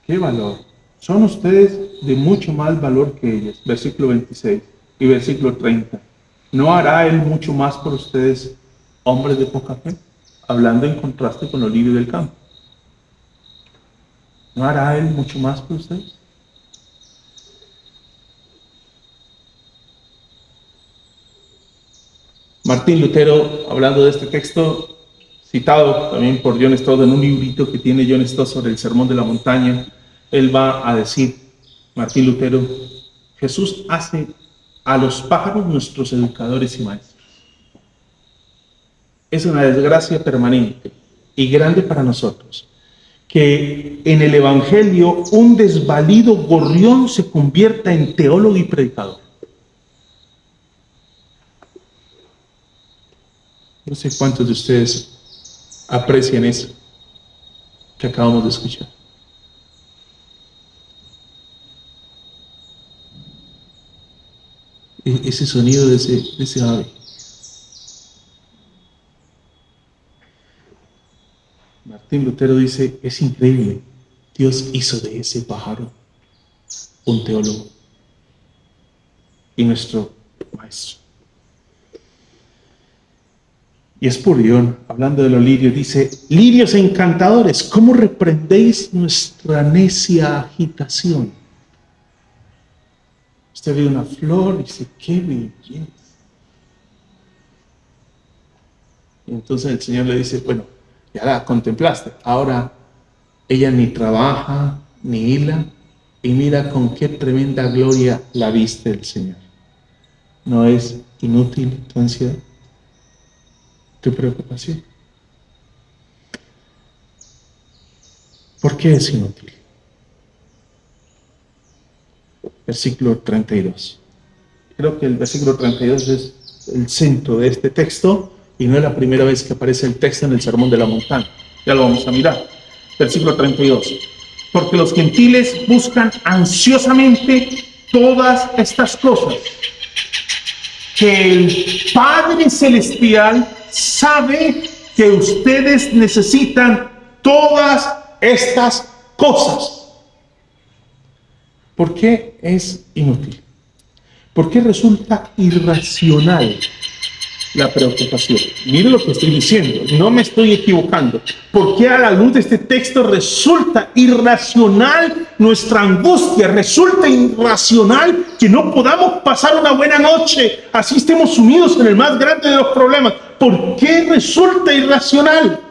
¿Qué valor? Son ustedes de mucho más valor que ellos. Versículo 26 y versículo 30. ¿No hará Él mucho más por ustedes, hombres de poca fe? Hablando en contraste con los lirios del campo. ¿No hará Él mucho más por ustedes? Martín Lutero, hablando de este texto, citado también por John Stott en un librito que tiene John Stott sobre el Sermón de la Montaña, él va a decir, Martín Lutero, Jesús hace a los pájaros nuestros educadores y maestros. Es una desgracia permanente y grande para nosotros que en el Evangelio un desvalido gorrión se convierta en teólogo y predicador. No sé cuántos de ustedes aprecian eso que acabamos de escuchar. Ese sonido de ese ave. Martín Lutero dice, es increíble, Dios hizo de ese pájaro un teólogo y nuestro maestro. Y Spurgeon, hablando de los lirios, dice, lirios encantadores, ¿cómo reprendéis nuestra necia agitación? Usted ve una flor y dice, qué belleza. Y entonces el Señor le dice, bueno, ya la contemplaste, ahora ella ni trabaja, ni hila, y mira con qué tremenda gloria la viste el Señor. ¿No es inútil tu ansiedad, tu preocupación? ¿Por qué es inútil? Versículo 32. Creo que el versículo 32 es el centro de este texto y no es la primera vez que aparece el texto en el Sermón de la Montaña. Ya lo vamos a mirar. Versículo 32. Porque los gentiles buscan ansiosamente todas estas cosas que el Padre Celestial sabe que ustedes necesitan todas estas cosas. ¿Por qué es inútil? ¿Por qué resulta irracional la preocupación? Mire lo que estoy diciendo, no me estoy equivocando. ¿Por qué a la luz de este texto resulta irracional nuestra angustia? Resulta irracional que no podamos pasar una buena noche, así estemos sumidos en el más grande de los problemas. ¿Por qué resulta irracional?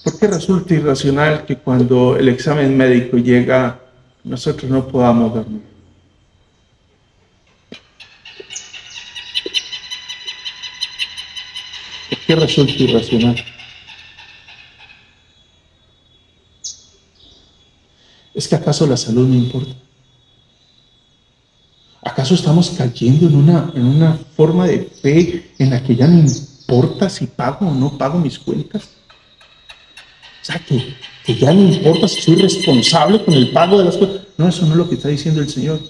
¿Por qué resulta irracional que cuando el examen médico llega, nosotros no podamos dormir? ¿Por qué resulta irracional? ¿Es que acaso la salud no importa? ¿Acaso estamos cayendo en una forma de fe en la que ya no importa si pago o no pago mis cuentas? O sea, que ya no importa si soy responsable con el pago de las cosas. No, eso no es lo que está diciendo el Señor.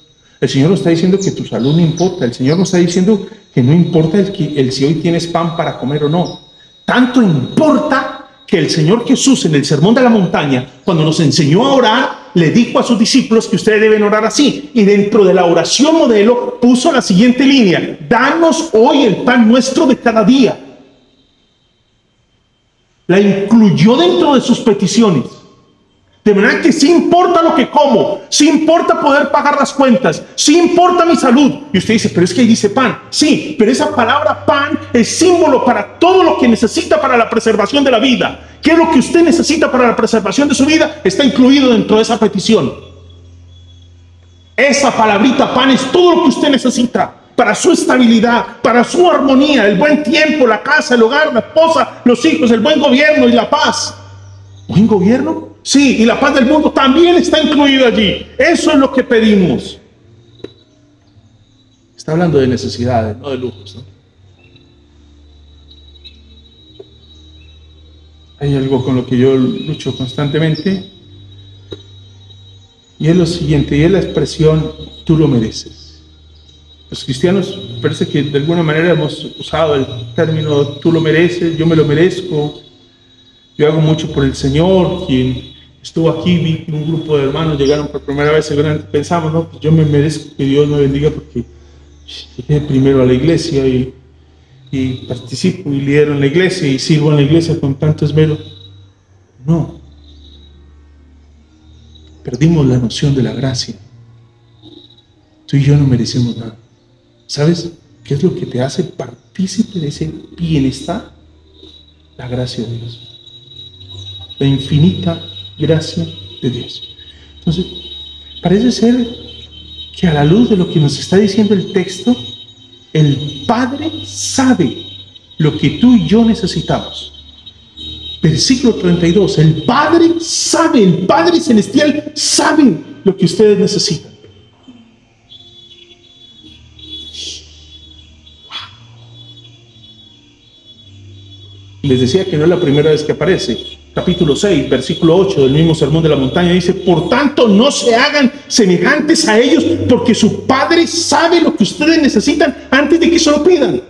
El Señor no está diciendo que tu salud no importa. El Señor no está diciendo que no importa el si hoy tienes pan para comer o no. Tanto importa que el Señor Jesús en el Sermón de la Montaña, cuando nos enseñó a orar, le dijo a sus discípulos que ustedes deben orar así. Y dentro de la oración modelo puso la siguiente línea: danos hoy el pan nuestro de cada día. La incluyó dentro de sus peticiones. De manera que sí importa lo que como, sí importa poder pagar las cuentas, sí importa mi salud. Y usted dice, pero es que ahí dice pan. Sí, pero esa palabra pan es símbolo para todo lo que necesita para la preservación de la vida. ¿Qué es lo que usted necesita para la preservación de su vida? Está incluido dentro de esa petición. Esa palabrita pan es todo lo que usted necesita para su estabilidad, para su armonía, el buen tiempo, la casa, el hogar, la esposa, los hijos, el buen gobierno y la paz. ¿Buen gobierno? Sí, y la paz del mundo también está incluida allí. Eso es lo que pedimos. Está hablando de necesidades, no de lujos, ¿no? Hay algo con lo que yo lucho constantemente y es lo siguiente, y es la expresión tú lo mereces. Los cristianos parece que de alguna manera hemos usado el término tú lo mereces, yo me lo merezco, yo hago mucho por el Señor. Quien estuvo aquí, vi que un grupo de hermanos llegaron por primera vez, seguramente pensamos, no, pues yo me merezco que Dios me bendiga porque llegué primero a la iglesia y participo y lidero en la iglesia y sirvo en la iglesia con tanto esmero. No. Perdimos la noción de la gracia. Tú y yo no merecemos nada. ¿Sabes qué es lo que te hace partícipe de ese bienestar? La gracia de Dios. La infinita gracia de Dios. Entonces, parece ser que a la luz de lo que nos está diciendo el texto, el Padre sabe lo que tú y yo necesitamos. Versículo 32, el Padre sabe, el Padre Celestial sabe lo que ustedes necesitan. Les decía que no es la primera vez que aparece. Capítulo 6, versículo 8 del mismo Sermón de la Montaña dice: por tanto no se hagan semejantes a ellos, porque su Padre sabe lo que ustedes necesitan antes de que se lo pidan.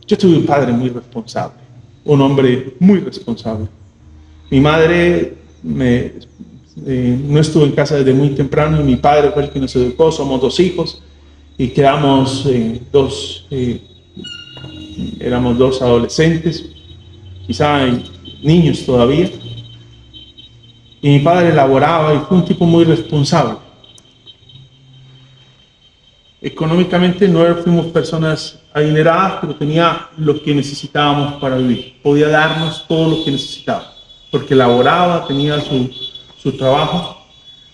Yo tuve un padre muy responsable, un hombre muy responsable. Mi madre no estuvo en casa desde muy temprano y mi padre fue el que nos educó. Somos 2 hijos y quedamos éramos 2 adolescentes, quizá niños todavía, y mi padre laboraba y fue un tipo muy responsable. Económicamente no fuimos personas adineradas, pero tenía lo que necesitábamos para vivir. Podía darnos todo lo que necesitaba, porque laboraba, tenía su trabajo.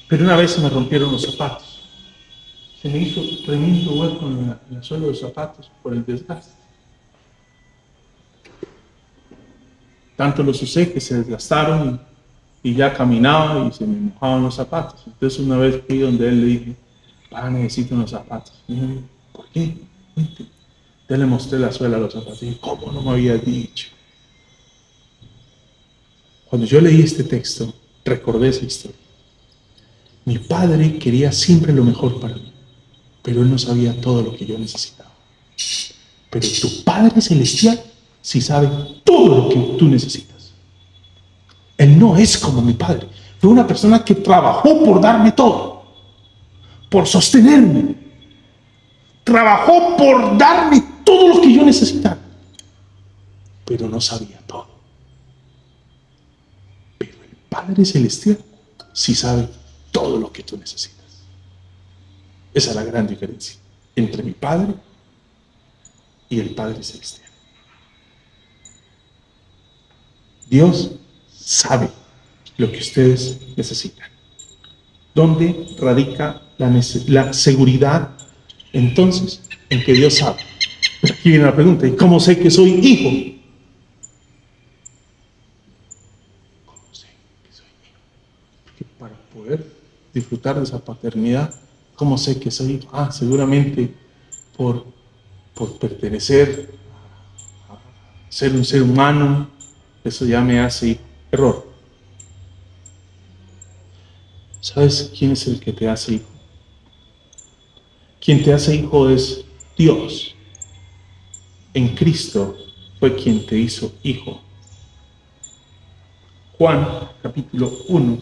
Pero una vez se me rompieron los zapatos. Se me hizo un tremendo hueco en la suela de los zapatos por el desgaste. Tanto los usé que se desgastaron y ya caminaba y se me mojaban los zapatos. Entonces una vez fui donde él, le dije, necesito unos zapatos. Y me dijo, ¿por qué? Entonces le mostré la suela de los zapatos y dije, ¿cómo no me había dicho? Cuando yo leí este texto, recordé esa historia. Mi padre quería siempre lo mejor para mí, pero él no sabía todo lo que yo necesitaba. Pero tu Padre Celestial sí sabe todo lo que tú necesitas. Él no es como mi padre. Fue una persona que trabajó por darme todo, por sostenerme. Trabajó por darme todo lo que yo necesitaba, pero no sabía todo. Pero el Padre Celestial sí sabe todo lo que tú necesitas. Esa es la gran diferencia entre mi Padre y el Padre Celestial. Dios sabe lo que ustedes necesitan. ¿Dónde radica la seguridad? Entonces, en que Dios sabe. Pero aquí viene la pregunta, ¿y cómo sé que soy hijo? ¿Cómo sé que soy hijo? Porque para poder disfrutar de esa paternidad, ¿cómo sé que soy hijo? Seguramente por pertenecer a ser un ser humano, eso ya me hace hijo. Error. ¿Sabes quién es el que te hace hijo? Quien te hace hijo es Dios. En Cristo fue quien te hizo hijo. Juan, capítulo 1,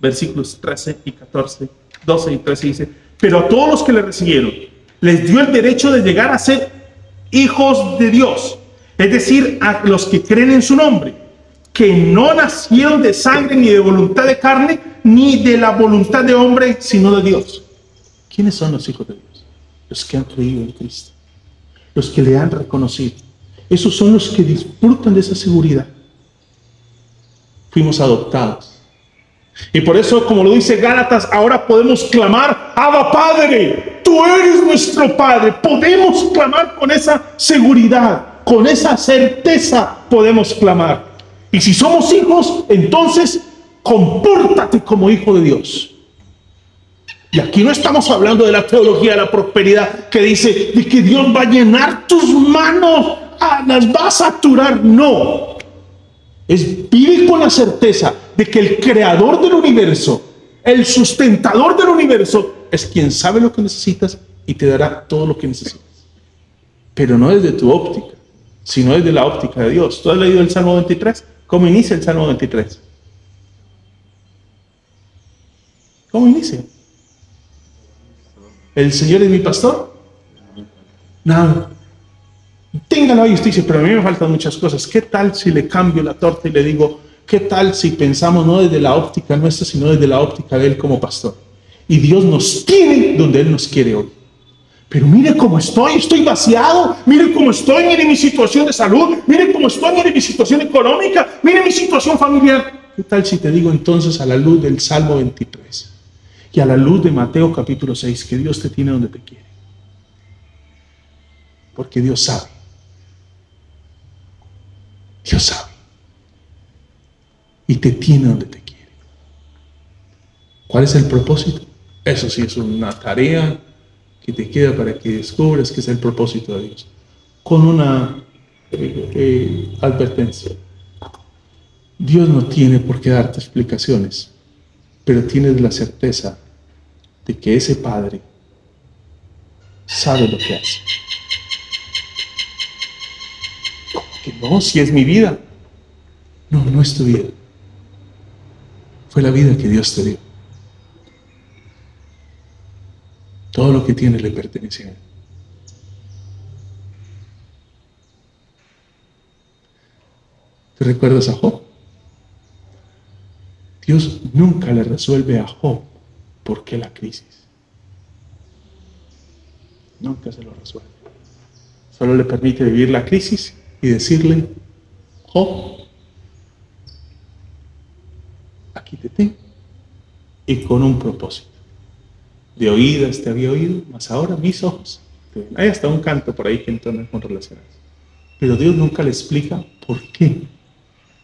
versículos 13 y 14, 12 y 13 dice, pero a todos los que le recibieron, les dio el derecho de llegar a ser hijos de Dios, es decir, a los que creen en su nombre, que no nacieron de sangre, ni de voluntad de carne, ni de la voluntad de hombre, sino de Dios. ¿Quiénes son los hijos de Dios? Los que han creído en Cristo, los que le han reconocido. Esos son los que disfrutan de esa seguridad. Fuimos adoptados. Y por eso, como lo dice Gálatas, ahora podemos clamar, Abba Padre, tú eres nuestro Padre. Podemos clamar con esa seguridad, con esa certeza podemos clamar. Y si somos hijos, entonces compórtate como hijo de Dios. Y aquí no estamos hablando de la teología de la prosperidad que dice de que Dios va a llenar tus manos, las va a saturar. No. Vive con la certeza de que el creador del universo, el sustentador del universo, es quien sabe lo que necesitas y te dará todo lo que necesitas. Pero no desde tu óptica, sino desde la óptica de Dios. ¿Tú has leído el Salmo 23? ¿Cómo inicia el Salmo 23? ¿Cómo inicia? ¿El Señor es mi pastor? Nada. Téngalo ahí, usted dice, pero a mí me faltan muchas cosas. ¿Qué tal si le cambio la torta y le digo, qué tal si pensamos no desde la óptica nuestra, sino desde la óptica de Él como pastor? Y Dios nos tiene donde Él nos quiere hoy. Pero mire cómo estoy vaciado, mire cómo estoy, mire mi situación de salud, mire cómo estoy, mire mi situación económica, mire mi situación familiar. ¿Qué tal si te digo entonces a la luz del Salmo 23 y a la luz de Mateo capítulo 6 que Dios te tiene donde te quiere? Porque Dios sabe. Dios sabe. Y te tiene donde te quiere. ¿Cuál es el propósito? Eso sí es una tarea que te queda para que descubras que es el propósito de Dios. Con una advertencia. Dios no tiene por qué darte explicaciones, pero tienes la certeza de que ese Padre sabe lo que hace. ¿Cómo que no? Si es mi vida. No, no es tu vida. Fue la vida que Dios te dio. Todo lo que tienes le pertenece a Él. ¿Te recuerdas a Job? Dios nunca le resuelve a Job por qué la crisis. Nunca se lo resuelve. Solo le permite vivir la crisis y decirle, Job, aquí te tengo. Y con un propósito. De oídas te había oído, mas ahora mis ojos Hay hasta un canto por ahí que entona con relación a eso. Pero Dios nunca le explica por qué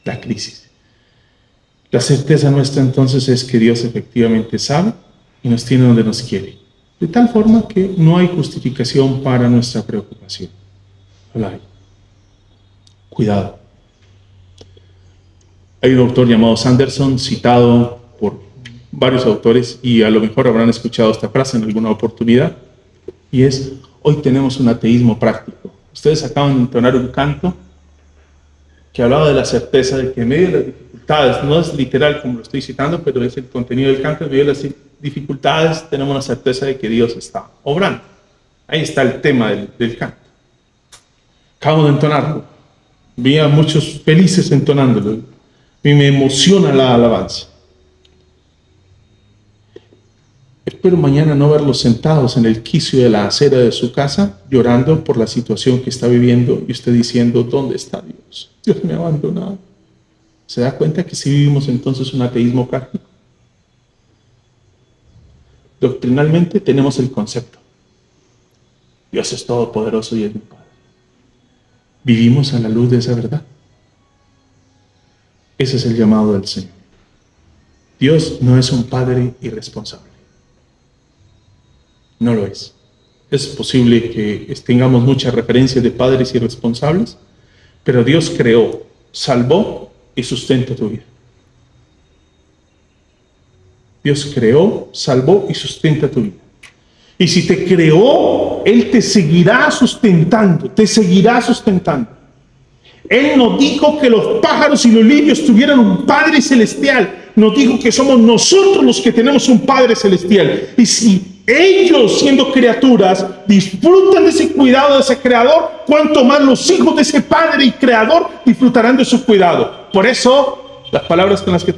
la crisis. La certeza nuestra entonces es que Dios efectivamente sabe y nos tiene donde nos quiere. De tal forma que no hay justificación para nuestra preocupación. No la hay. Cuidado. Hay un autor llamado Sanderson, citado por varios autores, y a lo mejor habrán escuchado esta frase en alguna oportunidad, y es: hoy tenemos un ateísmo práctico. Ustedes acaban de entonar un canto que hablaba de la certeza de que en medio de las dificultades, no es literal como lo estoy citando, pero es el contenido del canto, en medio de las dificultades tenemos la certeza de que Dios está obrando. Ahí está el tema del canto. Acabo de entonarlo. Vi a muchos felices entonándolo. Y me emociona la alabanza. Espero mañana no verlos sentados en el quicio de la acera de su casa, llorando por la situación que está viviendo y usted diciendo: ¿dónde está Dios? Dios me ha abandonado. ¿Se da cuenta que si vivimos entonces un ateísmo práctico? Doctrinalmente tenemos el concepto: Dios es todopoderoso y es mi Padre. ¿Vivimos a la luz de esa verdad? Ese es el llamado del Señor. Dios no es un Padre irresponsable. No lo es. Es posible que tengamos muchas referencias de padres irresponsables, pero Dios creó, salvó y sustenta tu vida. Dios creó, salvó y sustenta tu vida. Y si te creó, Él te seguirá sustentando, te seguirá sustentando. Él nos dijo que los pájaros y los lirios tuvieran un Padre celestial. Nos dijo que somos nosotros los que tenemos un Padre celestial. Y si ellos, siendo criaturas, disfrutan de ese cuidado de ese Creador, cuánto más los hijos de ese Padre y Creador disfrutarán de su cuidado. Por eso, las palabras con las que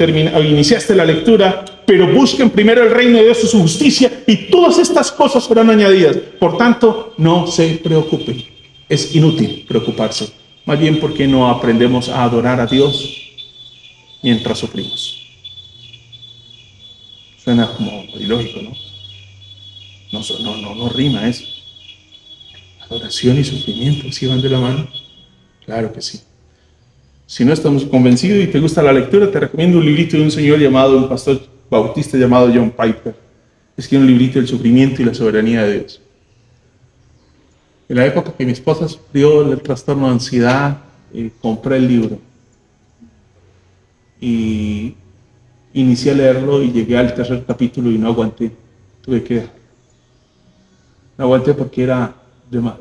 iniciaste la lectura: pero busquen primero el reino de Dios y su justicia, y todas estas cosas serán añadidas. Por tanto, no se preocupen. Es inútil preocuparse. Más bien, porque no aprendemos a adorar a Dios mientras sufrimos. Suena como ilógico, ¿no? No rima eso. Adoración y sufrimiento, ¿sí van de la mano? Claro que sí. Si no estamos convencidos y te gusta la lectura, te recomiendo un librito de un pastor bautista llamado John Piper. Escribe un librito del sufrimiento y la soberanía de Dios. En la época que mi esposa sufrió el trastorno de ansiedad, compré el libro y inicié a leerlo y llegué al tercer capítulo y no aguanté. Tuve que dejarlo. No aguanté porque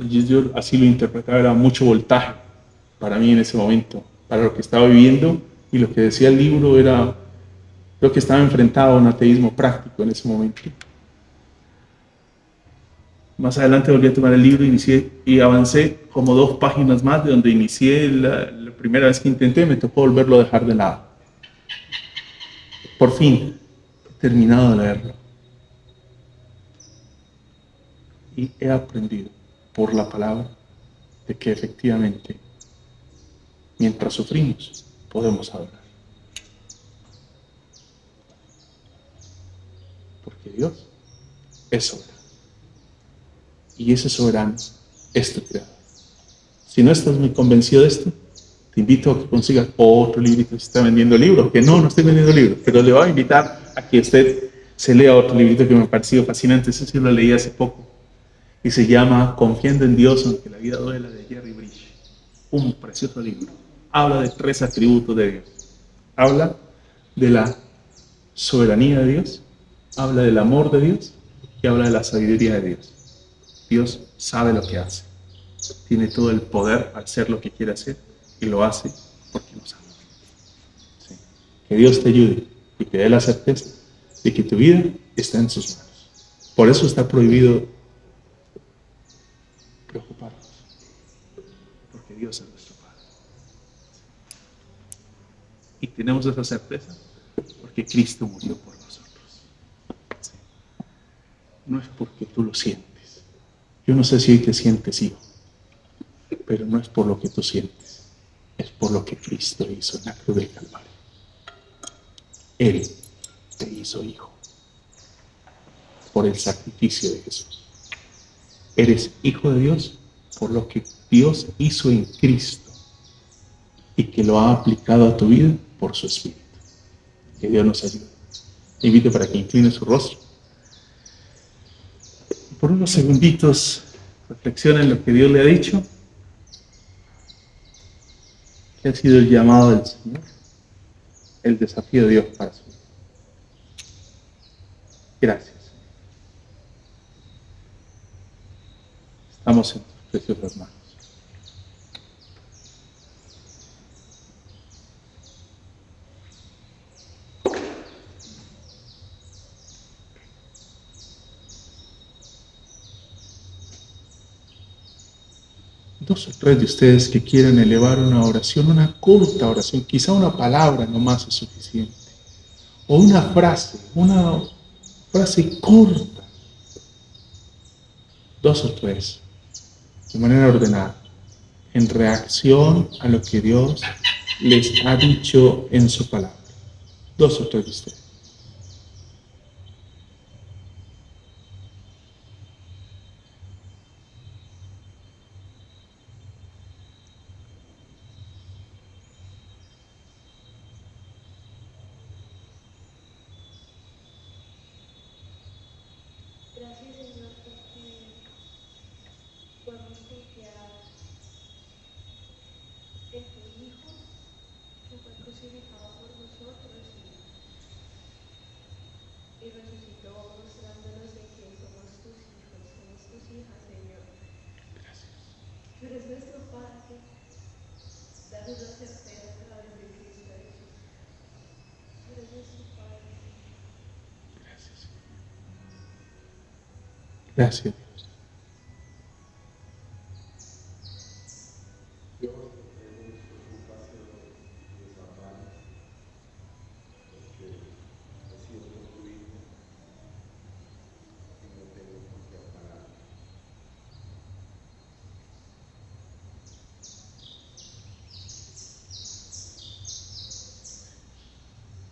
yo así lo interpretaba, era mucho voltaje para mí en ese momento, para lo que estaba viviendo, y lo que decía el libro era, creo que estaba enfrentado a un ateísmo práctico en ese momento. Más adelante volví a tomar el libro, inicié y avancé como 2 páginas más de donde inicié la primera vez que intenté. Me tocó volverlo a dejar de lado. Por fin, he terminado de leerlo. Y he aprendido por la palabra de que efectivamente, mientras sufrimos, podemos adorar. Porque Dios es soberano. Y ese soberano es tu Creador. Si no estás muy convencido de esto, te invito a que consigas otro librito. Si está vendiendo libros, que no estoy vendiendo libros, pero le voy a invitar a que usted se lea otro librito que me ha parecido fascinante. Ese sí lo leí hace poco. Y se llama Confiando en Dios aunque la vida duela, de Jerry Bridge. Un precioso libro. Habla de 3 atributos de Dios. Habla de la soberanía de Dios, habla del amor de Dios y habla de la sabiduría de Dios. Dios sabe lo que hace. Tiene todo el poder para hacer lo que quiere hacer y lo hace porque nos ama. Sí. Que Dios te ayude y te dé la certeza de que tu vida está en sus manos. Por eso está prohibido preocuparnos, porque Dios es nuestro Padre. Y tenemos esa certeza porque Cristo murió por nosotros. Sí. No es porque tú lo sientes. Yo no sé si hoy te sientes hijo, pero no es por lo que tú sientes, es por lo que Cristo hizo en la cruz del Calvario. Él te hizo hijo por el sacrificio de Jesús. Eres hijo de Dios por lo que Dios hizo en Cristo y que lo ha aplicado a tu vida por su Espíritu. Que Dios nos ayude. Te invito para que incline su rostro. Por unos segunditos reflexiona en lo que Dios le ha dicho. ¿Qué ha sido el llamado del Señor? El desafío de Dios para su vida. Gracias. Estamos en tus preciosos manos. Dos o tres de ustedes que quieran elevar una oración, una corta oración, quizá una palabra nomás es suficiente, o una frase corta, dos o tres, de manera ordenada, en reacción a lo que Dios les ha dicho en su palabra. Dos o tres de ustedes. Gracias, Señor, porque podemos confiar en tu Hijo, que fue crucificado por nosotros y resucitó, mostrándonos de que somos tus hijos, somos tus hijas, Señor. Gracias. Tú eres nuestro Padre, danos la certeza a través de Cristo Jesús. Tú eres nuestro Padre. Gracias. Gracias, Dios.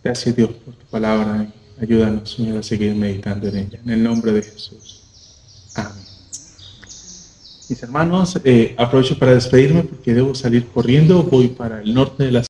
Gracias, Dios, por tu palabra. Ayúdanos, Señor, a seguir meditando en ella. En el nombre de Jesús. Amén. Mis hermanos, aprovecho para despedirme porque debo salir corriendo. Voy para el norte de la